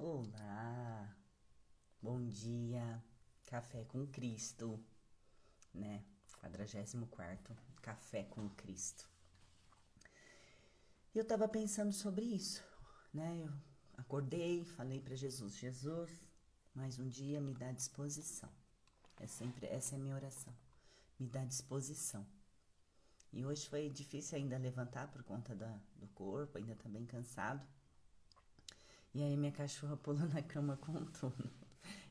Olá, bom dia, Café com Cristo, né? 44º Café com Cristo. Eu tava pensando sobre isso, né? Eu acordei, falei para Jesus, Jesus, mais um dia me dá disposição. Essa é a minha oração, me dá disposição. E hoje foi difícil ainda levantar por conta do corpo, ainda tá bem cansado. E aí minha cachorra pulou na cama com tudo.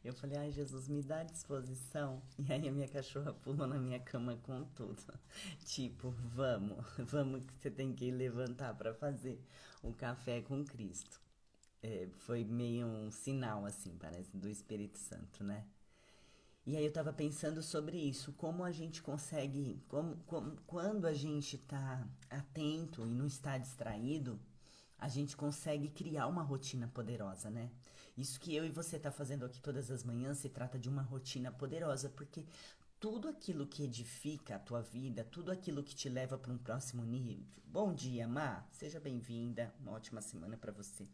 Eu falei, ai Jesus, me dá disposição. E aí a minha cachorra pulou na minha cama com tudo. Tipo, vamos que você tem que levantar para fazer o café com Cristo. Foi meio um sinal, assim, parece, do Espírito Santo, né? E aí eu tava pensando sobre isso, como a gente consegue, quando a gente tá atento e não está distraído, a gente consegue criar uma rotina poderosa, né? Isso que eu e você tá fazendo aqui todas as manhãs se trata de uma rotina poderosa, porque tudo aquilo que edifica a tua vida, tudo aquilo que te leva para um próximo nível. Bom dia, Má, seja bem-vinda, uma ótima semana para você.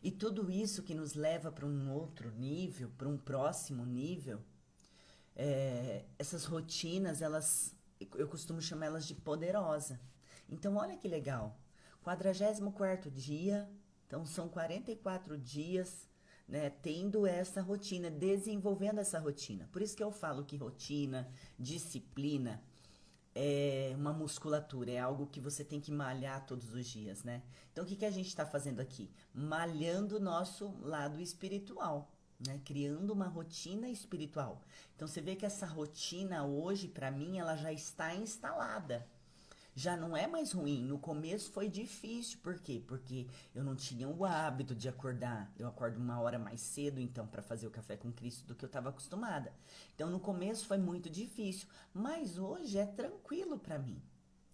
E tudo isso que nos leva para um outro nível, para um próximo nível, essas rotinas, eu costumo chamar elas de poderosa. Então, olha que legal. 44º dia, então são 44 dias, né, tendo essa rotina, desenvolvendo essa rotina. Por isso que eu falo que rotina, disciplina, é uma musculatura, é algo que você tem que malhar todos os dias, né? Então, o que que a gente está fazendo aqui? Malhando o nosso lado espiritual, né? Criando uma rotina espiritual. Então, você vê que essa rotina hoje, para mim, ela já está instalada. Já não é mais ruim. No começo foi difícil. Por quê? Porque eu não tinha o hábito de acordar. Eu acordo uma hora mais cedo, então, para fazer o café com Cristo do que eu estava acostumada. Então, no começo foi muito difícil. Mas hoje é tranquilo para mim,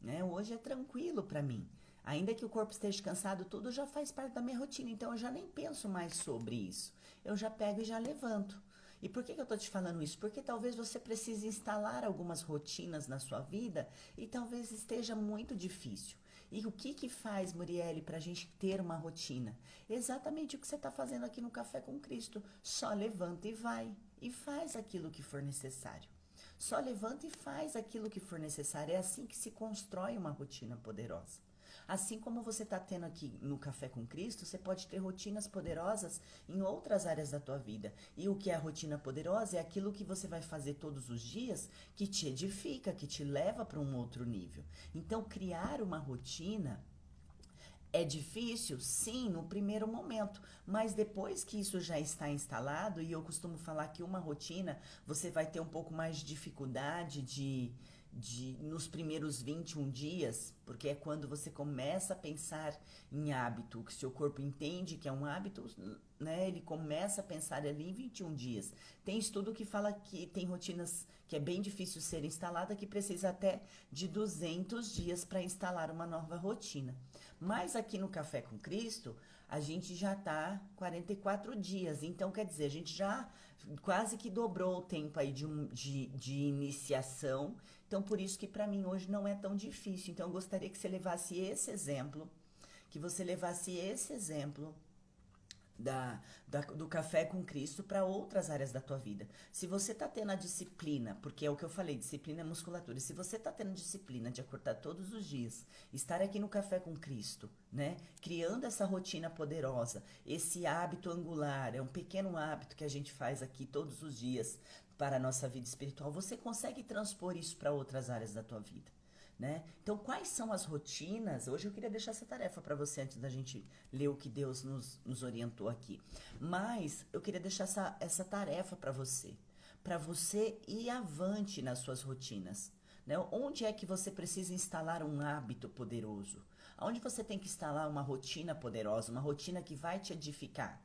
né? Hoje é tranquilo para mim. Ainda que o corpo esteja cansado, tudo já faz parte da minha rotina. Então, eu já nem penso mais sobre isso. Eu já pego e já levanto. E por que eu estou te falando isso? Porque talvez você precise instalar algumas rotinas na sua vida e talvez esteja muito difícil. E o que que faz, Muriele, para a gente ter uma rotina? Exatamente o que você está fazendo aqui no Café com Cristo. Só levanta e vai. E faz aquilo que for necessário. Só levanta e faz aquilo que for necessário. É assim que se constrói uma rotina poderosa. Assim como você está tendo aqui no Café com Cristo, você pode ter rotinas poderosas em outras áreas da tua vida. E o que é a rotina poderosa é aquilo que você vai fazer todos os dias que te edifica, que te leva para um outro nível. Então, criar uma rotina é difícil, sim, no primeiro momento, mas depois que isso já está instalado, e eu costumo falar que uma rotina você vai ter um pouco mais de dificuldade nos primeiros 21 dias, porque é quando você começa a pensar em hábito, que seu corpo entende que é um hábito, né? Ele começa a pensar ali em 21 dias. Tem estudo que fala que tem rotinas que é bem difícil ser instalada, que precisa até de 200 dias para instalar uma nova rotina. Mas aqui no Café com Cristo, a gente já está 44 dias. Então, quer dizer, a gente já quase que dobrou o tempo aí de iniciação. Então, por isso que para mim hoje não é tão difícil. Então, eu gostaria que você levasse esse exemplo, que você levasse esse exemplo do Café com Cristo para outras áreas da tua vida. Se você tá tendo a disciplina, porque é o que eu falei, disciplina é musculatura. Se você tá tendo disciplina de acordar todos os dias, estar aqui no Café com Cristo, né? Criando essa rotina poderosa, esse hábito angular, é um pequeno hábito que a gente faz aqui todos os dias para a nossa vida espiritual. Você consegue transpor isso para outras áreas da tua vida. Né? Então, quais são as rotinas? Hoje eu queria deixar essa tarefa para você antes da gente ler o que Deus nos orientou aqui. Mas eu queria deixar essa tarefa para você ir avante nas suas rotinas. Né? Onde é que você precisa instalar um hábito poderoso? Onde você tem que instalar uma rotina poderosa, uma rotina que vai te edificar?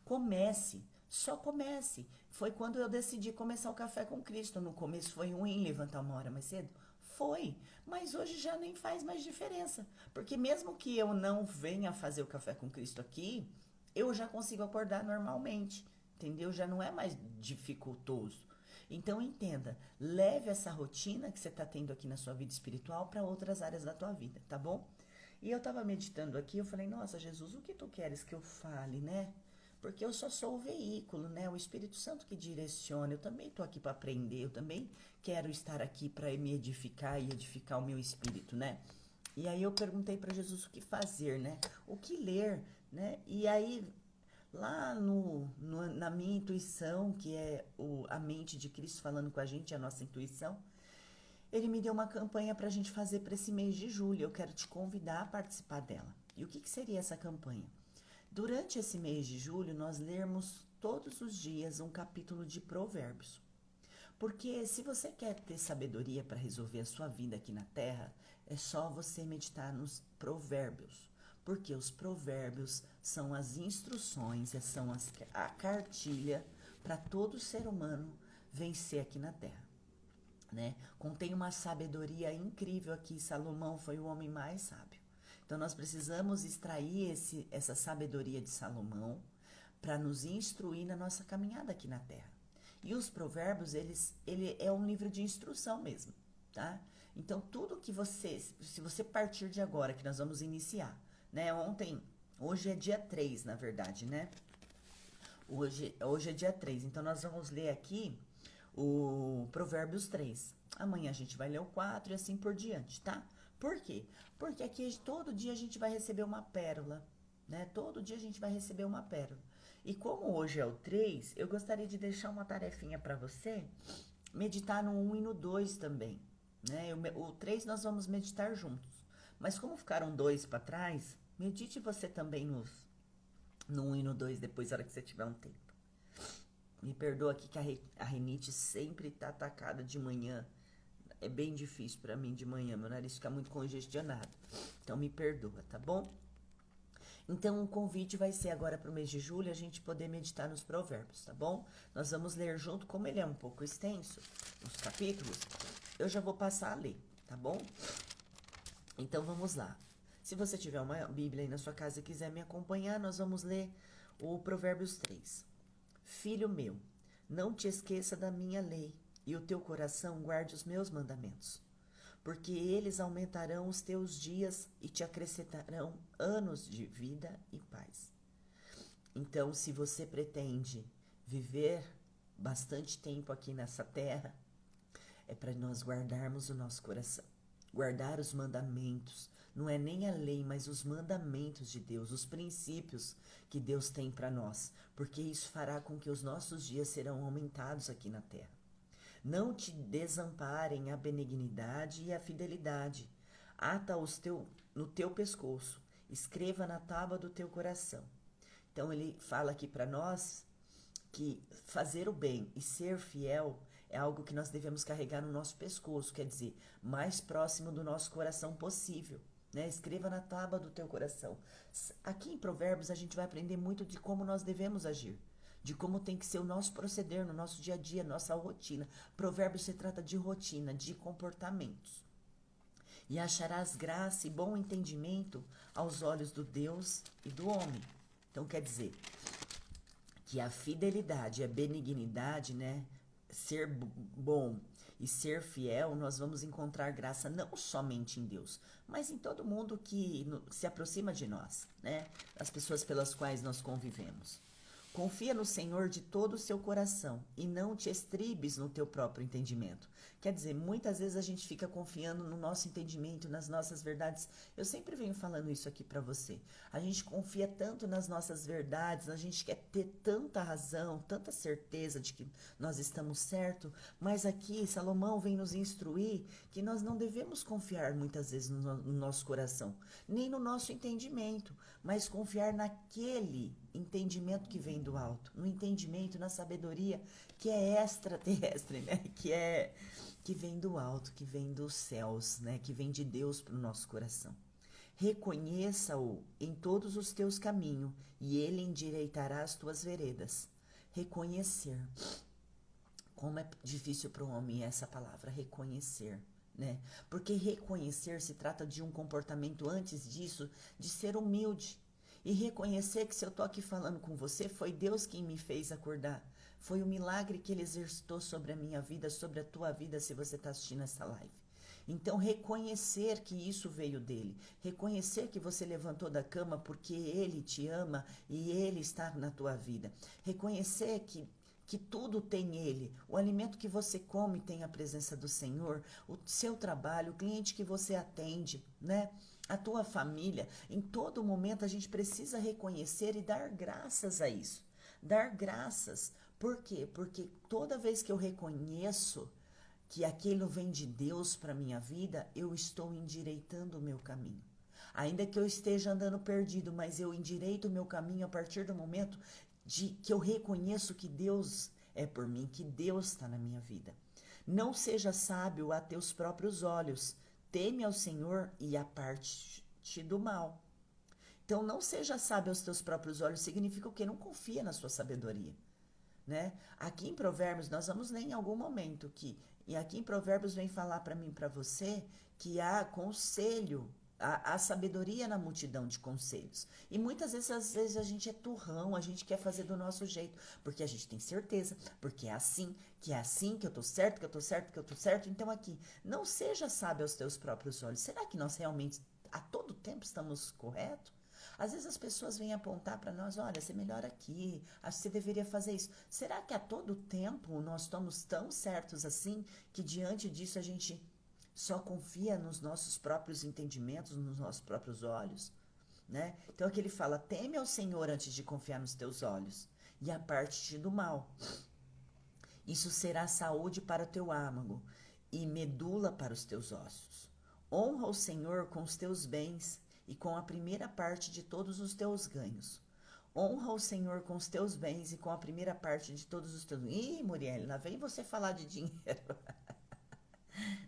Comece, só comece. Foi quando eu decidi começar o Café com Cristo. No começo foi ruim levantar uma hora mais cedo. Foi, mas hoje já nem faz mais diferença. Porque mesmo que eu não venha fazer o Café com Cristo aqui, eu já consigo acordar normalmente. Entendeu? Já não é mais dificultoso. Então entenda, leve essa rotina que você está tendo aqui na sua vida espiritual para outras áreas da tua vida, tá bom? E eu estava meditando aqui, eu falei, nossa, Jesus, o que tu queres que eu fale, né? Porque eu só sou o veículo, né? O Espírito Santo que direciona. Eu também estou aqui para aprender, eu também quero estar aqui para me edificar e edificar o meu espírito, né? E aí eu perguntei para Jesus o que fazer, né? O que ler, né? E aí, lá na minha intuição, que é a mente de Cristo falando com a gente, a nossa intuição, ele me deu uma campanha para a gente fazer para esse mês de julho. Eu quero te convidar a participar dela. E o que seria essa campanha? Durante esse mês de julho, nós lermos todos os dias um capítulo de Provérbios. Porque se você quer ter sabedoria para resolver a sua vida aqui na Terra, é só você meditar nos Provérbios. Porque os Provérbios são as instruções, são a cartilha para todo ser humano vencer aqui na Terra. Né? Contém uma sabedoria incrível aqui. Salomão foi o homem mais sábio. Então nós precisamos extrair essa sabedoria de Salomão para nos instruir na nossa caminhada aqui na Terra. E os provérbios, ele é um livro de instrução mesmo, tá? Então tudo que se você partir de agora, que nós vamos iniciar, né? Hoje é dia 3, na verdade, né? Hoje é dia 3, então nós vamos ler aqui o Provérbios 3. Amanhã a gente vai ler o 4 e assim por diante, tá? Por quê? Porque aqui todo dia a gente vai receber uma pérola, né? Todo dia a gente vai receber uma pérola. E como hoje é o 3, eu gostaria de deixar uma tarefinha para você meditar no 1 e no 2 também, né? O 3 nós vamos meditar juntos. Mas como ficaram 2 para trás, medite você também no 1 e no 2 depois, na hora que você tiver um tempo. Me perdoa aqui que a rinite sempre tá atacada de manhã. É bem difícil para mim de manhã, meu nariz fica muito congestionado. Então me perdoa, tá bom? Então o convite vai ser agora para o mês de julho a gente poder meditar nos provérbios, tá bom? Nós vamos ler junto, como ele é um pouco extenso, os capítulos, eu já vou passar a ler, tá bom? Então vamos lá. Se você tiver uma Bíblia aí na sua casa e quiser me acompanhar, nós vamos ler o Provérbios 3. Filho meu, não te esqueça da minha lei, e o teu coração guarde os meus mandamentos, porque eles aumentarão os teus dias e te acrescentarão anos de vida e paz. Então, se você pretende viver bastante tempo aqui nessa terra, é para nós guardarmos o nosso coração, guardar os mandamentos. Não é nem a lei, mas os mandamentos de Deus, os princípios que Deus tem para nós, porque isso fará com que os nossos dias serão aumentados aqui na terra. Não te desamparem a benignidade e a fidelidade. Ata-os no teu pescoço, escreva na tábua do teu coração. Então ele fala aqui para nós que fazer o bem e ser fiel é algo que nós devemos carregar no nosso pescoço, quer dizer, mais próximo do nosso coração possível. Né? Escreva na tábua do teu coração. Aqui em Provérbios a gente vai aprender muito de como nós devemos agir, de como tem que ser o nosso proceder no nosso dia a dia, nossa rotina. Provérbios se trata de rotina, de comportamentos. E acharás graça e bom entendimento aos olhos do Deus e do homem. Então quer dizer que a fidelidade e a benignidade, né, ser bom e ser fiel, nós vamos encontrar graça não somente em Deus, mas em todo mundo que se aproxima de nós, né? As pessoas pelas quais nós convivemos. Confia no Senhor de todo o seu coração e não te estribes no teu próprio entendimento. Quer dizer, muitas vezes a gente fica confiando no nosso entendimento, nas nossas verdades. Eu sempre venho falando isso aqui para você. A gente confia tanto nas nossas verdades, a gente quer ter tanta razão, tanta certeza de que nós estamos certo, mas aqui Salomão vem nos instruir que nós não devemos confiar muitas vezes no nosso coração, nem no nosso entendimento, mas confiar naquele entendimento que vem do alto, no entendimento, na sabedoria que é extraterrestre, né? Que vem do alto, que vem dos céus, né? Que vem de Deus para o nosso coração. Reconheça-o em todos os teus caminhos e ele endireitará as tuas veredas. Reconhecer. Como é difícil para o homem essa palavra, reconhecer, né? Porque reconhecer se trata de um comportamento antes disso, de ser humilde. E reconhecer que se eu estou aqui falando com você, foi Deus quem me fez acordar. Foi o milagre que Ele exercitou sobre a minha vida, sobre a tua vida, se você está assistindo essa live. Então, reconhecer que isso veio dele, reconhecer que você levantou da cama porque ele te ama e ele está na tua vida, reconhecer que tudo tem ele, o alimento que você come tem a presença do Senhor, o seu trabalho, o cliente que você atende, né? A tua família, em todo momento a gente precisa reconhecer e dar graças a isso. Dar graças. Por quê? Porque toda vez que eu reconheço que aquilo vem de Deus para minha vida, eu estou endireitando o meu caminho. Ainda que eu esteja andando perdido, mas eu endireito o meu caminho a partir do momento de que eu reconheço que Deus é por mim, que Deus está na minha vida. Não seja sábio a teus próprios olhos, teme ao Senhor e aparte-te do mal. Então, não seja sábio aos teus próprios olhos significa o quê? Não confia na sua sabedoria, né? Aqui em Provérbios, nós vamos ler em algum momento e aqui em Provérbios vem falar para mim e para você que há conselho, há sabedoria na multidão de conselhos. E muitas vezes, às vezes a gente é turrão, a gente quer fazer do nosso jeito, porque a gente tem certeza, porque é assim, que eu tô certo, que eu tô certo, que eu tô certo. Então aqui, não seja sábio aos teus próprios olhos. Será que nós realmente a todo tempo estamos corretos? Às vezes as pessoas vêm apontar para nós, olha, você melhora aqui, acho que você deveria fazer isso. Será que a todo tempo nós estamos tão certos assim que diante disso a gente só confia nos nossos próprios entendimentos, nos nossos próprios olhos, né? Então aqui ele fala, teme ao Senhor antes de confiar nos teus olhos e aparte-te do mal. Isso será saúde para o teu âmago e medula para os teus ossos. Honra o Senhor com os teus bens e com a primeira parte de todos os teus ganhos. Honra o Senhor com os teus bens e com a primeira parte de todos os teus... Ih, Muriel, lá vem você falar de dinheiro.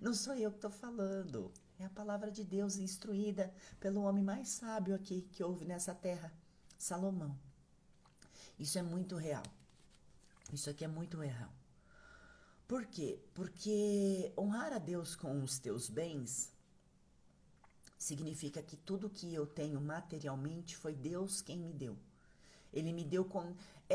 Não sou eu que estou falando. É a palavra de Deus instruída pelo homem mais sábio aqui que houve nessa terra, Salomão. Isso é muito real. Isso aqui é muito real. Por quê? Porque honrar a Deus com os teus bens significa que tudo que eu tenho materialmente foi Deus quem me deu. Ele me deu com...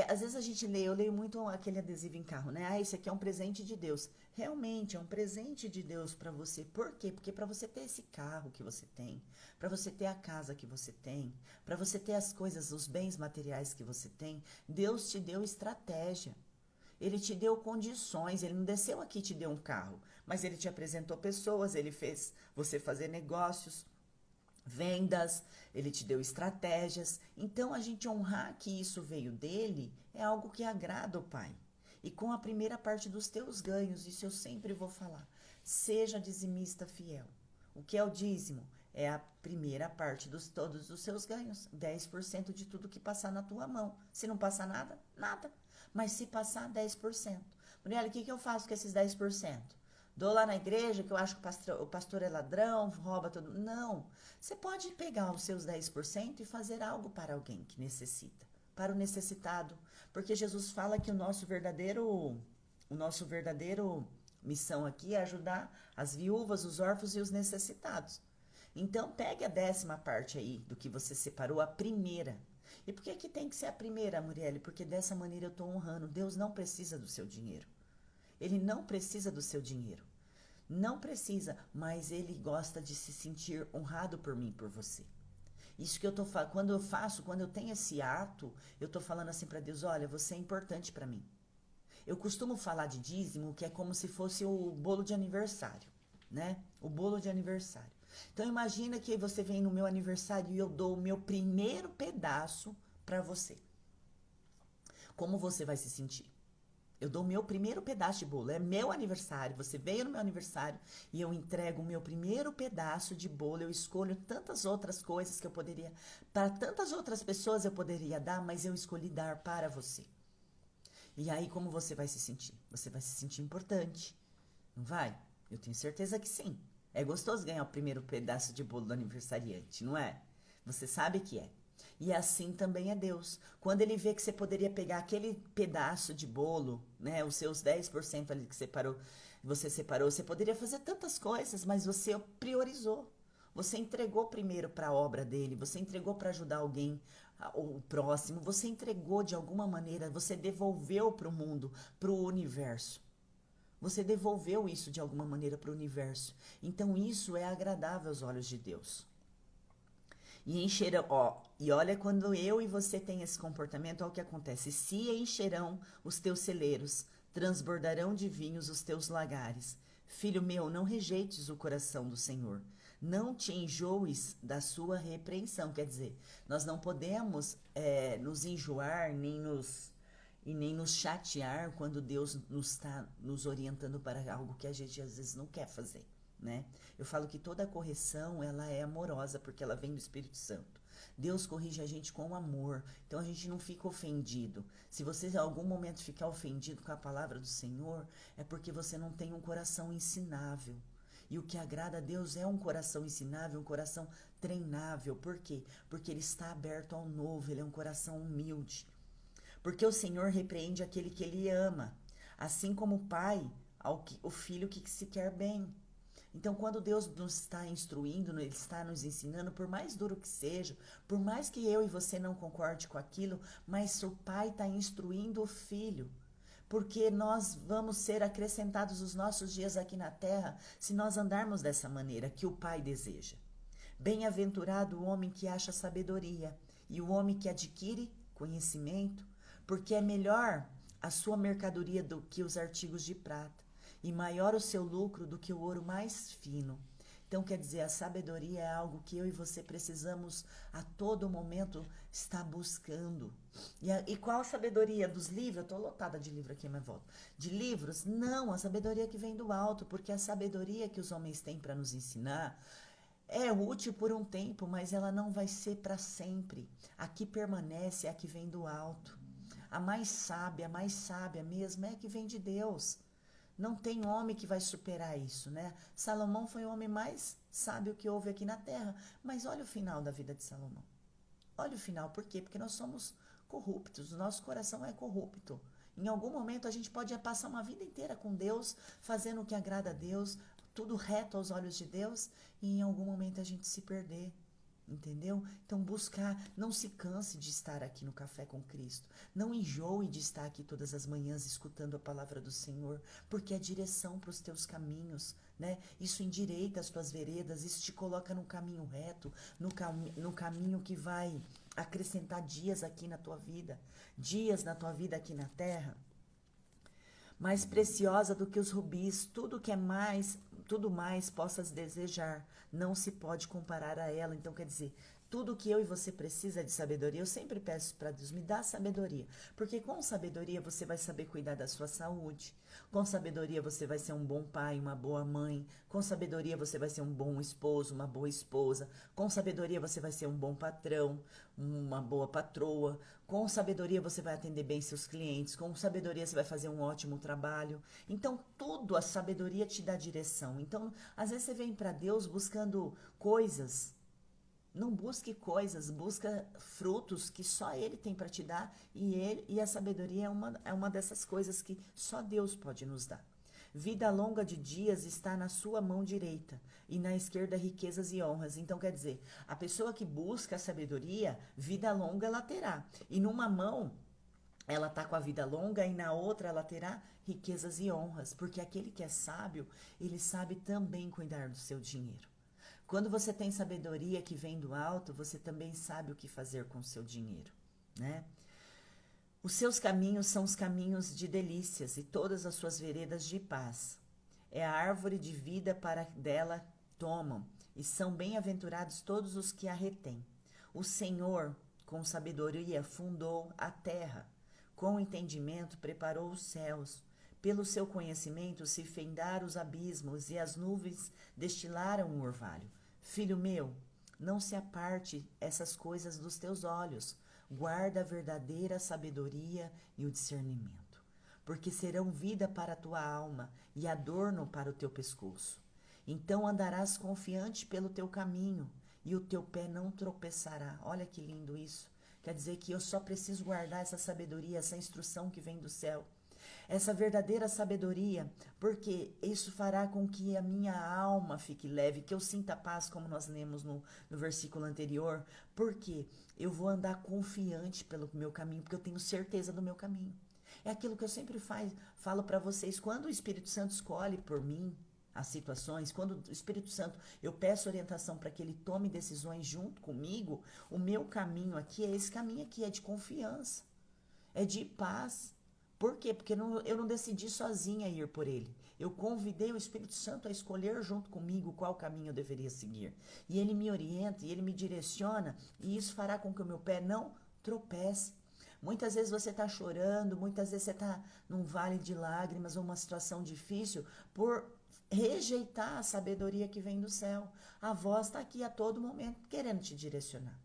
às vezes a gente lê, eu leio muito aquele adesivo em carro, né? Ah, isso aqui é um presente de Deus. Realmente é um presente de Deus para você. Por quê? Porque para você ter esse carro que você tem, para você ter a casa que você tem, para você ter as coisas, os bens materiais que você tem, Deus te deu estratégia. Ele te deu condições, ele não desceu aqui e te deu um carro, mas ele te apresentou pessoas, ele fez você fazer negócios, vendas, ele te deu estratégias. Então, a gente honrar que isso veio dele é algo que agrada o Pai. E com a primeira parte dos teus ganhos, isso eu sempre vou falar, seja dizimista fiel. O que é o dízimo? É a primeira parte de todos os seus ganhos, 10% de tudo que passar na tua mão. Se não passar nada, nada. Mas se passar 10%. Muriel, o que eu faço com esses 10%? Dou lá na igreja que eu acho que o pastor é ladrão, rouba tudo. Não. Você pode pegar os seus 10% e fazer algo para alguém que necessita, para o necessitado. Porque Jesus fala que o nosso verdadeiro missão aqui é ajudar as viúvas, os órfãos e os necessitados. Então, pegue a 10ª parte aí do que você separou, a primeira. E por que tem que ser a primeira, Muriel? Porque dessa maneira eu estou honrando. Deus não precisa do seu dinheiro. Ele não precisa do seu dinheiro. Não precisa, mas ele gosta de se sentir honrado por mim, por você. Isso que eu tô falando, quando eu tenho esse ato, eu tô falando assim para Deus, olha, você é importante para mim. Eu costumo falar de dízimo, que é como se fosse o bolo de aniversário, né? O bolo de aniversário. Então imagina que você vem no meu aniversário e eu dou o meu primeiro pedaço para você. Como você vai se sentir? Eu dou o meu primeiro pedaço de bolo, é meu aniversário, você veio no meu aniversário e eu entrego o meu primeiro pedaço de bolo, eu escolho tantas outras coisas que eu poderia, para tantas outras pessoas eu poderia dar, mas eu escolhi dar para você. E aí como você vai se sentir? Você vai se sentir importante, não vai? Eu tenho certeza que sim. É gostoso ganhar o primeiro pedaço de bolo do aniversariante, não é? Você sabe que é. E assim também é Deus. Quando ele vê que você poderia pegar aquele pedaço de bolo, né, os seus 10% ali que você separou, você poderia fazer tantas coisas, mas você priorizou. Você entregou primeiro para a obra dele, você entregou para ajudar alguém, o próximo, você entregou de alguma maneira, você devolveu para o mundo, para o universo. Você devolveu isso de alguma maneira para o universo. Então isso é agradável aos olhos de Deus. E encherão, e olha, quando eu e você tem esse comportamento, olha o que acontece. Se encherão os teus celeiros, transbordarão de vinhos os teus lagares. Filho meu, não rejeites o coração do Senhor. Não te enjoes da sua repreensão. Quer dizer, nós não podemos nos enjoar, nem nos chatear quando Deus nos está nos orientando para algo que a gente às vezes não quer fazer, né? Eu falo que toda correção, ela é amorosa, porque ela vem do Espírito Santo. Deus corrige a gente com amor, então a gente não fica ofendido. Se você em algum momento ficar ofendido com a palavra do Senhor, é porque você não tem um coração ensinável. E o que agrada a Deus é um coração ensinável, um coração treinável. Por quê? Porque ele está aberto ao novo, ele é um coração humilde. Porque o Senhor repreende aquele que ele ama, assim como o pai o filho que se quer bem. Então, quando Deus nos está instruindo, Ele está nos ensinando, por mais duro que seja, por mais que eu e você não concorde com aquilo, mas o pai está instruindo o filho. Porque nós vamos ser acrescentados os nossos dias aqui na terra se nós andarmos dessa maneira que o pai deseja. Bem-aventurado o homem que acha sabedoria e o homem que adquire conhecimento, porque é melhor a sua mercadoria do que os artigos de prata, e maior o seu lucro do que o ouro mais fino. Então, quer dizer, a sabedoria é algo que eu e você precisamos a todo momento estar buscando. E qual a sabedoria dos livros? Eu estou lotada de livro aqui, mas volto. De livros? Não, a sabedoria que vem do alto, porque a sabedoria que os homens têm para nos ensinar é útil por um tempo, mas ela não vai ser para sempre. A que permanece é a que vem do alto. A mais sábia mesmo é a que vem de Deus. Não tem homem que vai superar isso, né? Salomão foi o homem mais sábio que houve aqui na terra. Mas olha o final da vida de Salomão. Olha o final, por quê? Porque nós somos corruptos, o nosso coração é corrupto. Em algum momento a gente pode passar uma vida inteira com Deus, fazendo o que agrada a Deus, tudo reto aos olhos de Deus, e em algum momento a gente se perder. Entendeu? Então buscar, não se canse de estar aqui no Café com Cristo. Não enjoe de estar aqui todas as manhãs escutando a palavra do Senhor, porque é direção para os teus caminhos, né? Isso endireita as tuas veredas, isso te coloca no caminho reto, no caminho que vai acrescentar dias aqui na tua vida, dias na tua vida aqui na terra. Mais preciosa do que os rubis, tudo mais possas desejar, não se pode comparar a ela. Então, quer dizer, tudo que eu e você precisa é de sabedoria. Eu sempre peço para Deus, me dá sabedoria, porque com sabedoria você vai saber cuidar da sua saúde, com sabedoria você vai ser um bom pai, uma boa mãe, com sabedoria você vai ser um bom esposo, uma boa esposa, com sabedoria você vai ser um bom patrão, uma boa patroa, com sabedoria você vai atender bem seus clientes, com sabedoria você vai fazer um ótimo trabalho. Então, tudo a sabedoria te dá direção. Então, às vezes você vem para Deus buscando coisas. Não busque coisas, busca frutos que só Ele tem para te dar, e a sabedoria é uma dessas coisas que só Deus pode nos dar. Vida longa de dias está na sua mão direita, e na esquerda riquezas e honras. Então, quer dizer, a pessoa que busca a sabedoria, vida longa ela terá. E numa mão ela está com a vida longa, e na outra ela terá riquezas e honras, porque aquele que é sábio, ele sabe também cuidar do seu dinheiro. Quando você tem sabedoria que vem do alto, você também sabe o que fazer com o seu dinheiro, né? Os seus caminhos são os caminhos de delícias e todas as suas veredas de paz. É a árvore de vida para dela tomam, e são bem-aventurados todos os que a retêm. O Senhor, com sabedoria, fundou a terra. Com entendimento, preparou os céus. Pelo seu conhecimento se fendaram os abismos e as nuvens destilaram o orvalho. Filho meu, não se aparte essas coisas dos teus olhos. Guarda a verdadeira sabedoria e o discernimento, porque serão vida para a tua alma e adorno para o teu pescoço. Então andarás confiante pelo teu caminho e o teu pé não tropeçará. Olha que lindo isso. Quer dizer que eu só preciso guardar essa sabedoria, essa instrução que vem do céu. Essa verdadeira sabedoria, porque isso fará com que a minha alma fique leve, que eu sinta paz, como nós lemos no versículo anterior, porque eu vou andar confiante pelo meu caminho, porque eu tenho certeza do meu caminho. É aquilo que eu sempre falo para vocês, quando o Espírito Santo escolhe por mim as situações, quando o Espírito Santo, eu peço orientação para que ele tome decisões junto comigo, o meu caminho aqui é esse caminho aqui, é de confiança, é de paz. Por quê? Porque eu não decidi sozinha ir por ele. Eu convidei o Espírito Santo a escolher junto comigo qual caminho eu deveria seguir. E ele me orienta, e ele me direciona, e isso fará com que o meu pé não tropece. Muitas vezes você está chorando, muitas vezes você está num vale de lágrimas ou uma situação difícil por rejeitar a sabedoria que vem do céu. A voz está aqui a todo momento querendo te direcionar.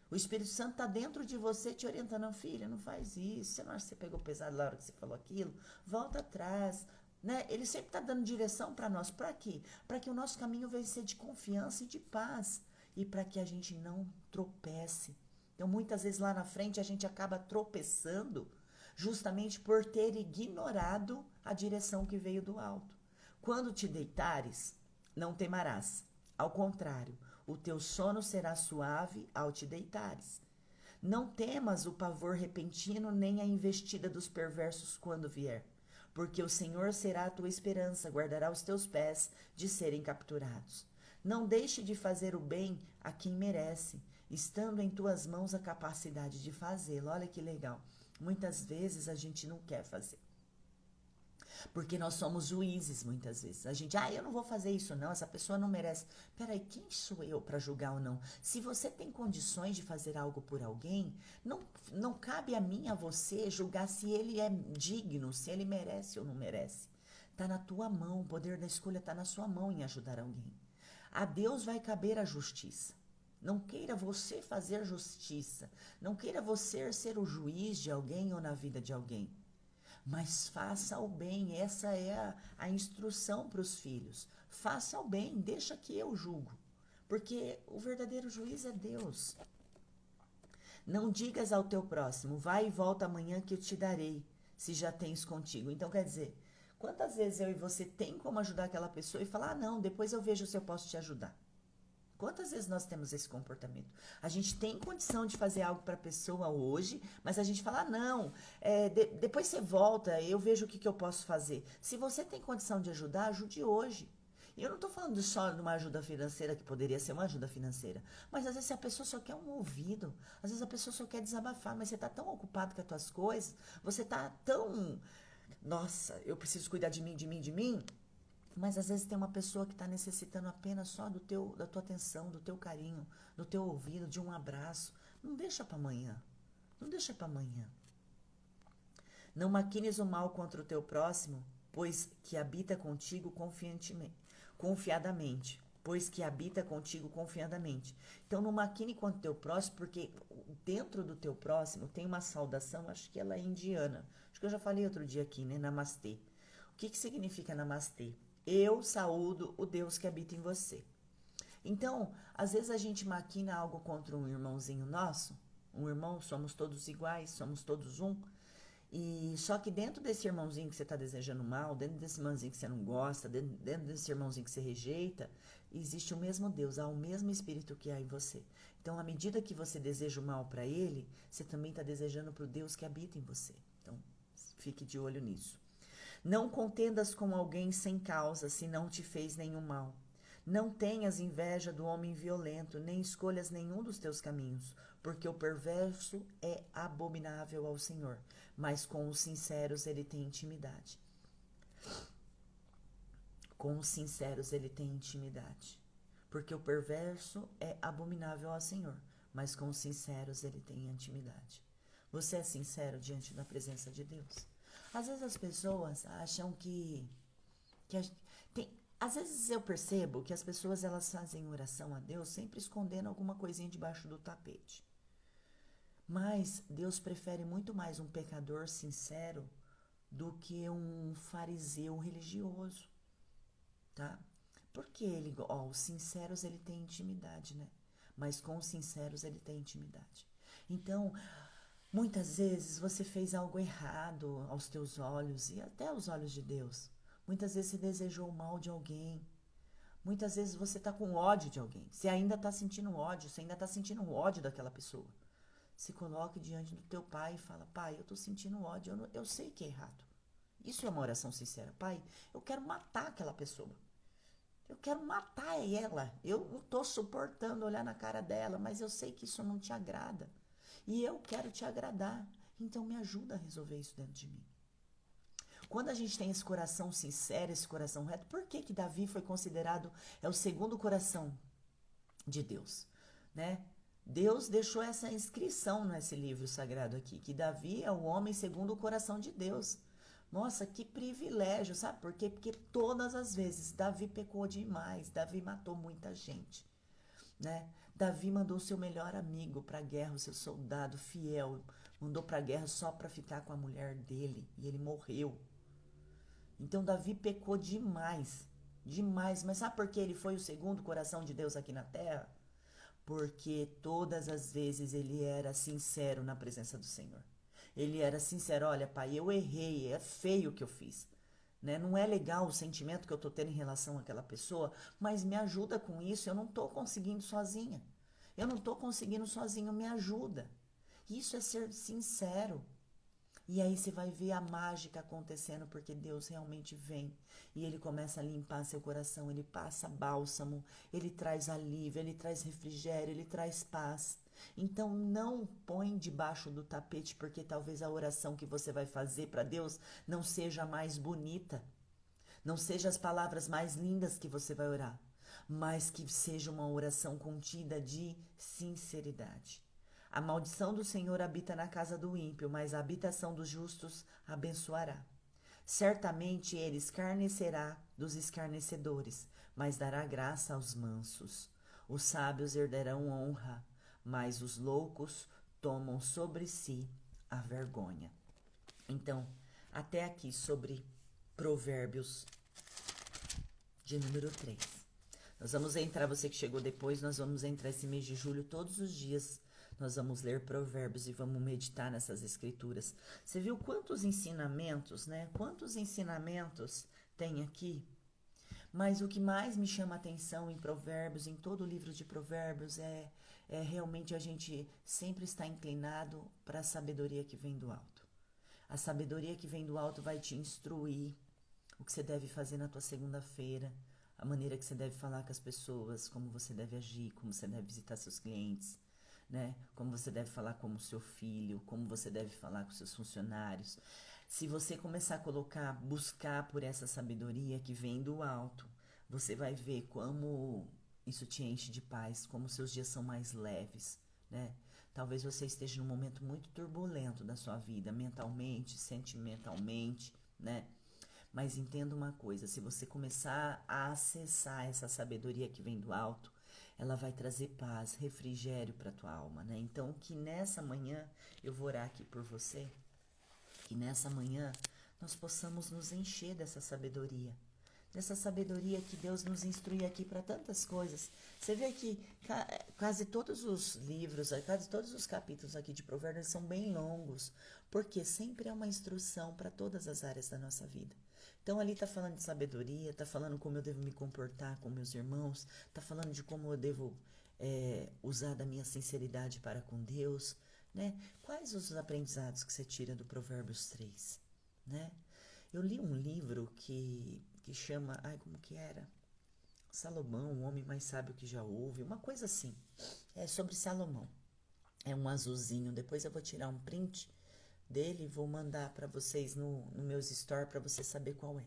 O Espírito Santo está dentro de você te orientando, filha, não faz isso, você não acha que você pegou pesado na hora que você falou aquilo? Volta atrás, né? Ele sempre está dando direção para nós, para quê? Para que o nosso caminho venha ser de confiança e de paz, e para que a gente não tropece. Então, muitas vezes lá na frente a gente acaba tropeçando justamente por ter ignorado a direção que veio do alto. Quando te deitares, não temerás. Ao contrário, o teu sono será suave ao te deitares. Não temas o pavor repentino, nem a investida dos perversos quando vier, porque o Senhor será a tua esperança, guardará os teus pés de serem capturados. Não deixe de fazer o bem a quem merece, estando em tuas mãos a capacidade de fazê-lo. Olha que legal. Muitas vezes a gente não quer fazer. Porque nós somos juízes muitas vezes. A gente, eu não vou fazer isso não, essa pessoa não merece. Peraí, quem sou eu para julgar ou não? Se você tem condições de fazer algo por alguém, não cabe a mim, a você, julgar se ele é digno, se ele merece ou não merece. Está na tua mão, o poder da escolha está na sua mão em ajudar alguém. A Deus vai caber a justiça. Não queira você fazer justiça. Não queira você ser o juiz de alguém ou na vida de alguém. Mas faça o bem, essa é a instrução para os filhos. Faça o bem, deixa que eu julgo. Porque o verdadeiro juiz é Deus. Não digas ao teu próximo, vai e volta amanhã que eu te darei, se já tens contigo. Então, quer dizer, quantas vezes eu e você tem como ajudar aquela pessoa e falar, não, depois eu vejo se eu posso te ajudar. Quantas vezes nós temos esse comportamento? A gente tem condição de fazer algo para a pessoa hoje, mas a gente fala, não, depois você volta, eu vejo o que eu posso fazer. Se você tem condição de ajudar, ajude hoje. E eu não estou falando só de uma ajuda financeira, que poderia ser uma ajuda financeira, mas às vezes a pessoa só quer um ouvido, às vezes a pessoa só quer desabafar, mas você está tão ocupado com as tuas coisas, você está tão, nossa, eu preciso cuidar de mim, de mim, de mim. Mas às vezes tem uma pessoa que está necessitando apenas só da tua atenção, do teu carinho, do teu ouvido, de um abraço. Não deixa para amanhã. Não deixa para amanhã. Não maquines o mal contra o teu próximo, pois que habita contigo confiadamente. Pois que habita contigo confiadamente. Então não maquine contra o teu próximo, porque dentro do teu próximo tem uma saudação, acho que ela é indiana. Acho que eu já falei outro dia aqui, né? Namastê. O que significa namastê? Eu saúdo o Deus que habita em você. Então, às vezes a gente maquina algo contra um irmãozinho nosso. Um irmão, somos todos iguais, somos todos um. E só que dentro desse irmãozinho que você está desejando mal, dentro desse irmãozinho que você não gosta, dentro desse irmãozinho que você rejeita, existe o mesmo Deus, há o mesmo Espírito que há em você. Então, à medida que você deseja o mal para ele, você também está desejando para o Deus que habita em você. Então, fique de olho nisso. Não contendas com alguém sem causa, se não te fez nenhum mal. Não tenhas inveja do homem violento, nem escolhas nenhum dos teus caminhos, porque o perverso é abominável ao Senhor, mas com os sinceros ele tem intimidade. Com os sinceros ele tem intimidade. Porque o perverso é abominável ao Senhor, mas com os sinceros ele tem intimidade. Você é sincero diante da presença de Deus? Às vezes as pessoas acham que às vezes eu percebo que as pessoas elas fazem oração a Deus sempre escondendo alguma coisinha debaixo do tapete. Mas Deus prefere muito mais um pecador sincero do que um fariseu religioso, tá? Porque os sinceros ele tem intimidade, né? Mas com os sinceros ele tem intimidade. Então, muitas vezes você fez algo errado aos teus olhos e até aos olhos de Deus. Muitas vezes você desejou o mal de alguém. Muitas vezes você está com ódio de alguém. Você ainda está sentindo ódio, você ainda está sentindo ódio daquela pessoa. Se coloque diante do teu pai e fala: Pai, eu tô sentindo ódio, eu sei que é errado. Isso é uma oração sincera. Pai, eu quero matar aquela pessoa. Eu quero matar ela. Eu não tô suportando olhar na cara dela, mas eu sei que isso não te agrada. E eu quero te agradar. Então me ajuda a resolver isso dentro de mim. Quando a gente tem esse coração sincero, esse coração reto, por que Davi foi considerado o segundo coração de Deus, né? Deus deixou essa inscrição nesse livro sagrado aqui, que Davi é o homem segundo o coração de Deus. Nossa, que privilégio, sabe por quê? Porque todas as vezes Davi pecou demais, Davi matou muita gente, né? Davi mandou seu melhor amigo para a guerra, o seu soldado fiel, mandou para a guerra só para ficar com a mulher dele, e ele morreu. Então Davi pecou demais, demais. Mas sabe por que ele foi o segundo coração de Deus aqui na terra? Porque todas as vezes ele era sincero na presença do Senhor. Ele era sincero: olha, pai, eu errei, é feio o que eu fiz. Né? Não é legal o sentimento que eu tô tendo em relação àquela pessoa, mas me ajuda com isso, eu não tô conseguindo sozinha. Eu não tô conseguindo sozinho, me ajuda. Isso é ser sincero. E aí você vai ver a mágica acontecendo, porque Deus realmente vem e Ele começa a limpar seu coração, Ele passa bálsamo, Ele traz alívio, Ele traz refrigério, Ele traz paz. Então não põe debaixo do tapete, porque talvez a oração que você vai fazer para Deus não seja a mais bonita, não seja as palavras mais lindas que você vai orar, mas que seja uma oração contida de sinceridade. A maldição do Senhor habita na casa do ímpio, mas a habitação dos justos abençoará. Certamente ele escarnecerá dos escarnecedores, mas dará graça aos mansos. Os sábios herdarão honra, mas os loucos tomam sobre si a vergonha. Então, até aqui sobre Provérbios de número 3. Nós vamos entrar, você que chegou depois, nós vamos entrar esse mês de julho todos os dias. Nós vamos ler Provérbios e vamos meditar nessas escrituras. Você viu quantos ensinamentos, né? Quantos ensinamentos tem aqui? Mas o que mais me chama a atenção em Provérbios, em todo o livro de Provérbios, é realmente a gente sempre estar inclinado para a sabedoria que vem do alto. A sabedoria que vem do alto vai te instruir o que você deve fazer na tua segunda-feira, a maneira que você deve falar com as pessoas, como você deve agir, como você deve visitar seus clientes, né? Como você deve falar com o seu filho, como você deve falar com seus funcionários. Se você começar a buscar por essa sabedoria que vem do alto, você vai ver como isso te enche de paz, como seus dias são mais leves, né? Talvez você esteja num momento muito turbulento da sua vida, mentalmente, sentimentalmente, né? Mas entenda uma coisa, se você começar a acessar essa sabedoria que vem do alto, ela vai trazer paz, refrigério para tua alma, né? Então, que nessa manhã, eu vou orar aqui por você, que nessa manhã nós possamos nos encher dessa sabedoria que Deus nos instrui aqui para tantas coisas. Você vê que quase todos os livros, quase todos os capítulos aqui de Provérbios são bem longos, porque sempre é uma instrução para todas as áreas da nossa vida. Então ali está falando de sabedoria, está falando como eu devo me comportar com meus irmãos, está falando de como eu devo usar da minha sinceridade para com Deus, né? Quais os aprendizados que você tira do Provérbios 3, né? Eu li um livro que chama, como que era? Salomão, o homem mais sábio que já houve, uma coisa assim. É sobre Salomão. É um azulzinho, depois eu vou tirar um print dele e vou mandar para vocês no meus stories para você saber qual é.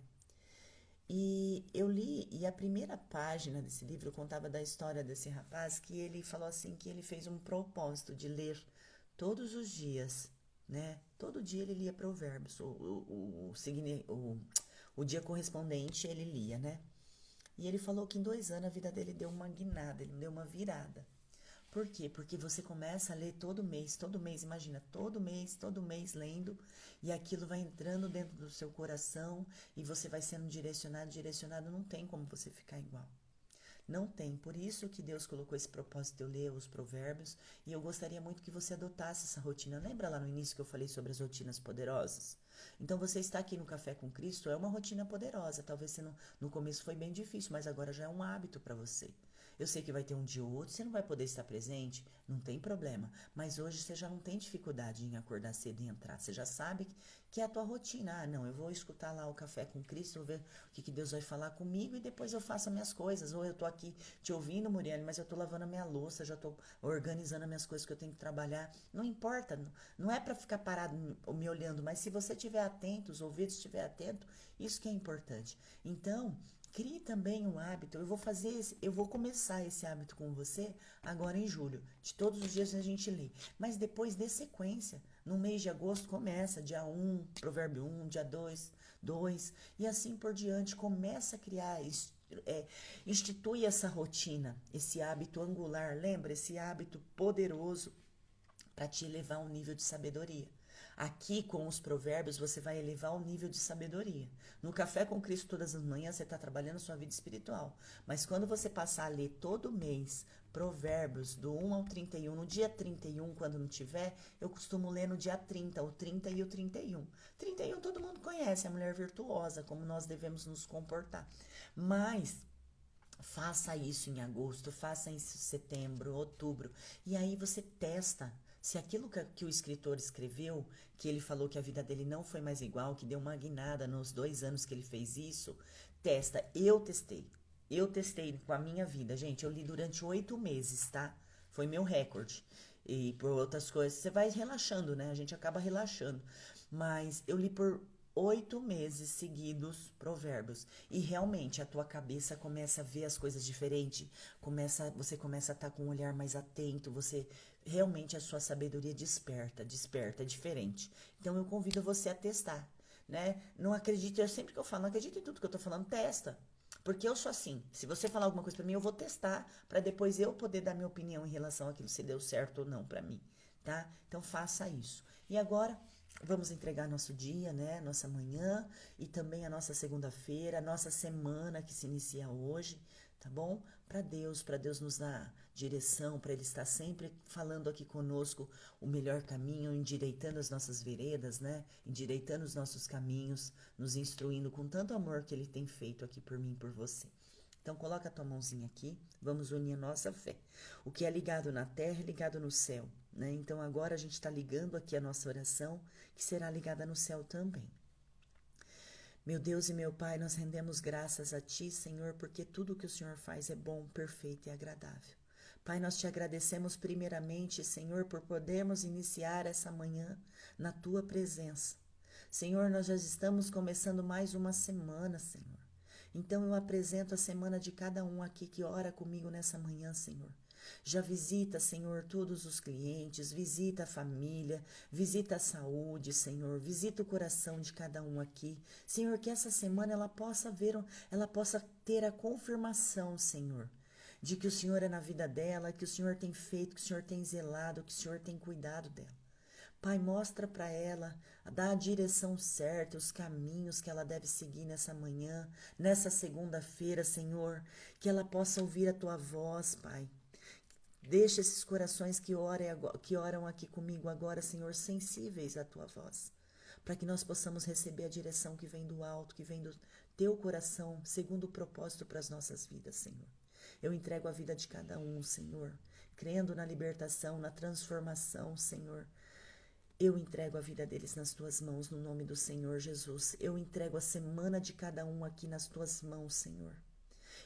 E eu li, e a primeira página desse livro contava da história desse rapaz, que ele falou assim, que ele fez um propósito de ler todos os dias, né? Todo dia ele lia Provérbios, o dia correspondente ele lia, né? E ele falou que em 2 anos a vida dele deu uma guinada, ele deu uma virada. Por quê? Porque você começa a ler todo mês, imagina, todo mês lendo, e aquilo vai entrando dentro do seu coração, e você vai sendo direcionado, não tem como você ficar igual. Não tem, por isso que Deus colocou esse propósito de eu ler os provérbios, e eu gostaria muito que você adotasse essa rotina. Lembra lá no início que eu falei sobre as rotinas poderosas? Então você está aqui no Café com Cristo, é uma rotina poderosa, talvez você no começo foi bem difícil, mas agora já é um hábito para você. Eu sei que vai ter um dia ou outro, você não vai poder estar presente, não tem problema. Mas hoje você já não tem dificuldade em acordar cedo e entrar. Você já sabe que é a tua rotina. Ah, não, eu vou escutar lá o Café com Cristo, vou ver o que Deus vai falar comigo e depois eu faço as minhas coisas. Ou eu tô aqui te ouvindo, Muriel, mas eu tô lavando a minha louça, já tô organizando as minhas coisas que eu tenho que trabalhar. Não importa, não é para ficar parado me olhando, mas se você estiver atento, os ouvidos estiver atento, isso que é importante. Então, crie também um hábito. Eu vou começar esse hábito com você agora em julho. De todos os dias a gente lê. Mas depois dê sequência. No mês de agosto começa, dia 1, provérbio 1, dia 2, 2, e assim por diante. Começa a criar, institui essa rotina, esse hábito angular. Lembra? Esse hábito poderoso para te elevar a um nível de sabedoria. Aqui, com os provérbios, você vai elevar o nível de sabedoria. No Café com Cristo, todas as manhãs, você está trabalhando sua vida espiritual. Mas quando você passar a ler todo mês provérbios do 1 ao 31, no dia 31, quando não tiver, eu costumo ler no dia 30, o 30 e o 31. 31 todo mundo conhece, a mulher virtuosa, como nós devemos nos comportar. Mas faça isso em agosto, faça isso em setembro, outubro. E aí você testa. Se aquilo que o escritor escreveu, que ele falou que a vida dele não foi mais igual, que deu uma guinada nos 2 anos que ele fez isso, testa. Eu testei. Eu testei com a minha vida, gente. Eu li durante 8 meses, tá? Foi meu recorde. E por outras coisas, você vai relaxando, né? A gente acaba relaxando. Mas eu li por 8 meses seguidos provérbios. E realmente a tua cabeça começa a ver as coisas diferente. Você começa a estar com um olhar mais atento. Realmente a sua sabedoria desperta, é diferente. Então eu convido você a testar, né? Não acredite, sempre que eu falo, não acredite em tudo que eu tô falando, testa. Porque eu sou assim, se você falar alguma coisa pra mim, eu vou testar para depois eu poder dar minha opinião em relação àquilo, se deu certo ou não pra mim, tá? Então faça isso. E agora, vamos entregar nosso dia, né? Nossa manhã e também a nossa segunda-feira, a nossa semana que se inicia hoje, tá bom? Para Deus nos dar direção, para Ele estar sempre falando aqui conosco o melhor caminho, endireitando as nossas veredas, né? Endireitando os nossos caminhos, nos instruindo com tanto amor que Ele tem feito aqui por mim e por você. Então coloca a tua mãozinha aqui, vamos unir a nossa fé. O que é ligado na terra é ligado no céu, né? Então agora a gente está ligando aqui a nossa oração, que será ligada no céu também. Meu Deus e meu Pai, nós rendemos graças a Ti, Senhor, porque tudo que o Senhor faz é bom, perfeito e agradável. Pai, nós te agradecemos primeiramente, Senhor, por podermos iniciar essa manhã na Tua presença. Senhor, nós já estamos começando mais uma semana, Senhor. Então eu apresento a semana de cada um aqui que ora comigo nessa manhã, Senhor. Já visita, Senhor, todos os clientes, visita a família, visita a saúde, Senhor, visita o coração de cada um aqui. Senhor, que essa semana ela possa ter a confirmação, Senhor, de que o Senhor é na vida dela, que o Senhor tem feito, que o Senhor tem zelado, que o Senhor tem cuidado dela. Pai, mostra para ela, dá a direção certa, os caminhos que ela deve seguir nessa manhã, nessa segunda-feira, Senhor, que ela possa ouvir a Tua voz, Pai. Deixa esses corações que oram aqui comigo agora, Senhor, sensíveis à Tua voz, para que nós possamos receber a direção que vem do alto, que vem do Teu coração, segundo o propósito para as nossas vidas, Senhor. Eu entrego a vida de cada um, Senhor, crendo na libertação, na transformação, Senhor. Eu entrego a vida deles nas Tuas mãos, no nome do Senhor Jesus. Eu entrego a semana de cada um aqui nas Tuas mãos, Senhor.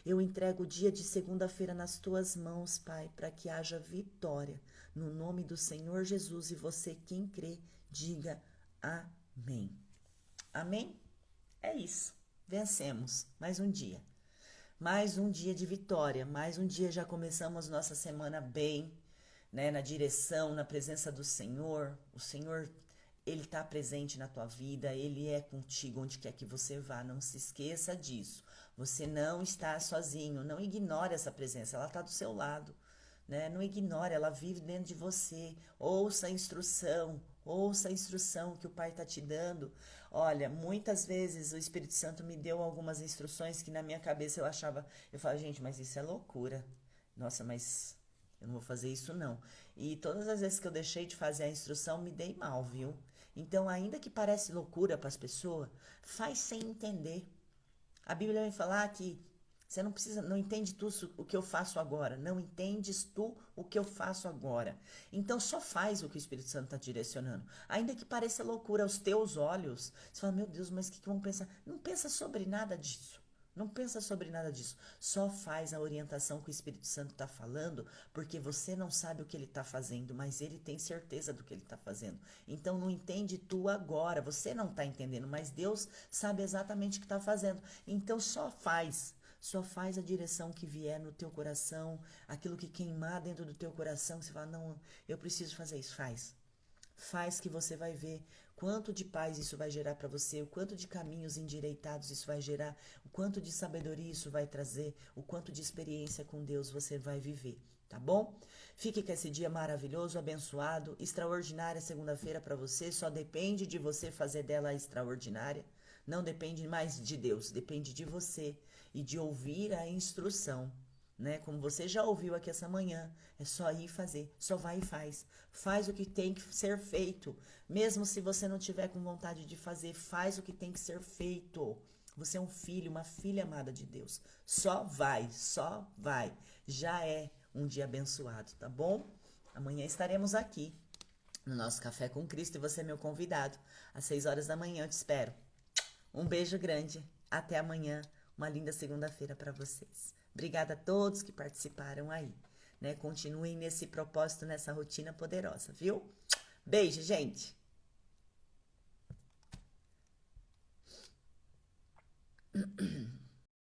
Eu entrego o dia de segunda-feira nas Tuas mãos, Pai, para que haja vitória, no nome do Senhor Jesus. E você, quem crê, diga amém. Amém? É isso. Vencemos. Mais um dia. Mais um dia de vitória. Mais um dia já começamos nossa semana bem, né? Na direção, na presença do Senhor. O Senhor, Ele está presente na tua vida. Ele é contigo onde quer que você vá. Não se esqueça disso. Você não está sozinho, não ignore essa presença, ela está do seu lado, né? Não ignore, ela vive dentro de você. Ouça a instrução que o Pai está te dando. Olha, muitas vezes o Espírito Santo me deu algumas instruções que na minha cabeça eu falava, gente, mas isso é loucura. Nossa, mas eu não vou fazer isso não. E todas as vezes que eu deixei de fazer a instrução, me dei mal, viu? Então, ainda que parece loucura para as pessoas, faz sem entender. A Bíblia vai falar que Você não precisa, não entende tu o que eu faço agora. Não entendes tu o que eu faço agora. Então só faz o que o Espírito Santo está direcionando. Ainda que pareça loucura aos teus olhos, você fala, meu Deus, mas o que vão pensar? Não pensa sobre nada disso. Não pensa sobre nada disso. Só faz a orientação que o Espírito Santo está falando, porque você não sabe o que ele está fazendo, mas ele tem certeza do que ele está fazendo. Então não entende tu agora. Você não está entendendo, mas Deus sabe exatamente o que está fazendo. Então só faz. Só faz a direção que vier no teu coração, aquilo que queimar dentro do teu coração, você fala, não, eu preciso fazer isso, faz. Faz que você vai ver quanto de paz isso vai gerar para você, o quanto de caminhos endireitados isso vai gerar, o quanto de sabedoria isso vai trazer, o quanto de experiência com Deus você vai viver, tá bom? Fique com esse dia maravilhoso, abençoado, extraordinária segunda-feira para você, só depende de você fazer dela extraordinária, não depende mais de Deus, depende de você e de ouvir a instrução. Né? Como você já ouviu aqui essa manhã, é só ir fazer, só vai e faz. Faz o que tem que ser feito, mesmo se você não tiver com vontade de fazer, faz o que tem que ser feito. Você é um filho, uma filha amada de Deus. Só vai, só vai. Já é um dia abençoado, tá bom? Amanhã estaremos aqui no nosso Café com Cristo e você é meu convidado. Às 6 horas da manhã eu te espero. Um beijo grande. Até amanhã. Uma linda segunda-feira para vocês. Obrigada a todos que participaram aí, né? Continuem nesse propósito, nessa rotina poderosa, viu? Beijo, gente!